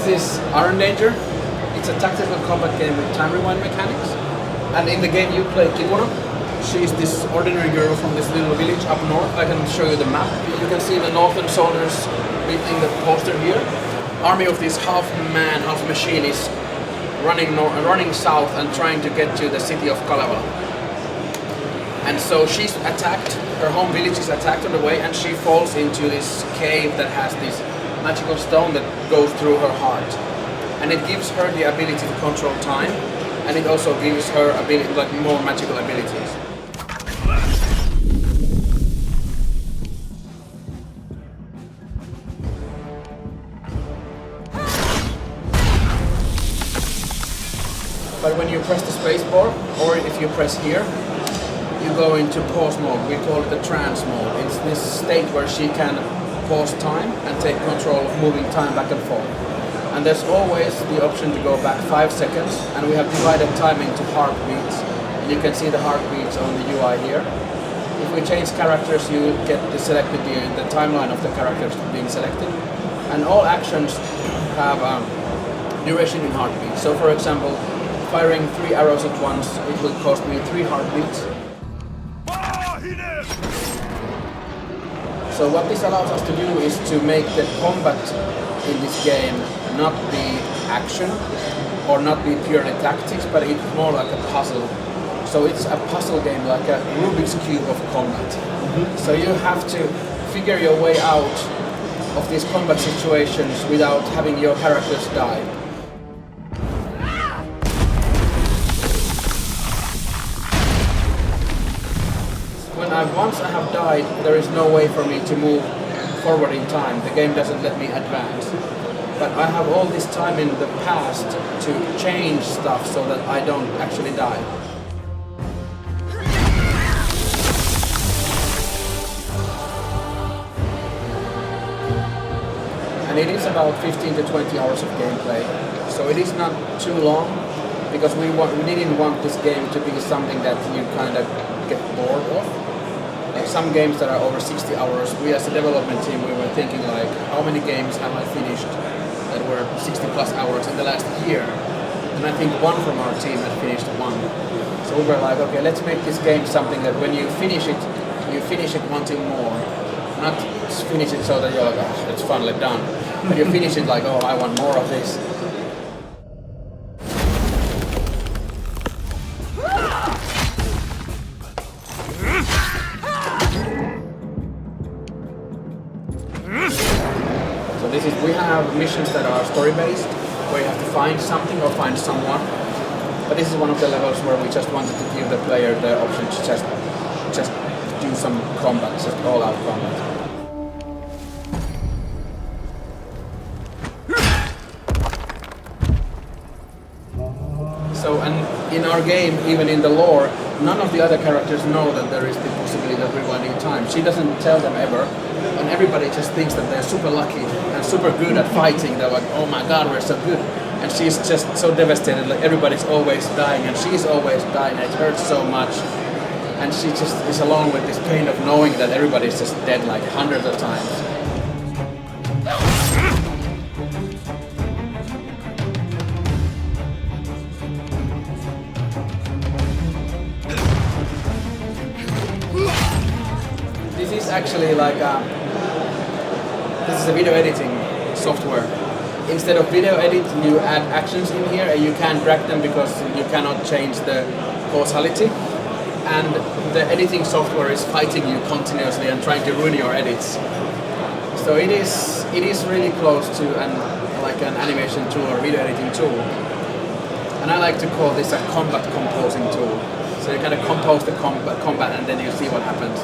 is Iron Danger. It's a tactical combat game with time rewind mechanics. And in the game you play Kimura. She's this ordinary girl from this little village up north. I can show you the map. You can see the northern soldiers in the poster here. Army of this half man, half machine is running south and trying to get to the city of Kalevala. And so she's attacked, her home village is attacked on the way, and she falls into this cave that has this magical stone that goes through her heart. And it gives her the ability to control time, and it also gives her ability, like more magical abilities. But when you press the space bar, or if you press here, you go into pause mode. We call it the trance mode. It's this state where she can pause time and take control of moving time back and forth. And there's always the option to go back 5 seconds, and we have divided time into heartbeats. And you can see the heartbeats on the UI here. If we change characters, you get the timeline of the characters being selected. And all actions have duration in heartbeats. So for example, firing 3 arrows at once, it will cost me 3 heartbeats. So what this allows us to do is to make the combat in this game not be action or not be purely tactics, but it's more like a puzzle. So it's a puzzle game, like a Rubik's Cube of combat. So you have to figure your way out of these combat situations without having your characters die. Once I have died, there is no way for me to move forward in time. The game doesn't let me advance. But I have all this time in the past to change stuff so that I don't actually die. And it is about 15 to 20 hours of gameplay. So it is not too long, because we didn't want this game to be something that you kind of get bored of. Like some games that are over 60 hours, we as a development team, we were thinking like, how many games have I finished that were 60 plus hours in the last year? And I think one from our team had finished one. So we were like, okay, let's make this game something that when you finish it wanting more. Not finish it so that you're like, oh, it's finally done. But you finish it like, oh, I want more of this. We have missions that are story-based, where you have to find something or find someone. But this is one of the levels where we just wanted to give the player the option to just do some combat, just all-out combat. So, and in our game, even in the lore, none of the other characters know that there is the possibility of rewinding time. She doesn't tell them ever, and everybody just thinks that they're super lucky and super good at fighting. They're like, oh my god, we're so good. And she's just so devastated, like everybody's always dying and she's always dying, it hurts so much. And she just is alone with this pain of knowing that everybody's just dead like hundreds of times. This is actually like this is a video editing software. Instead of video edit, you add actions in here and you can't drag them because you cannot change the causality. And the editing software is fighting you continuously and trying to ruin your edits. So it is really close to like an animation tool or video editing tool. And I like to call this a combat composing tool. So you kind of compose the combat and then you see what happens.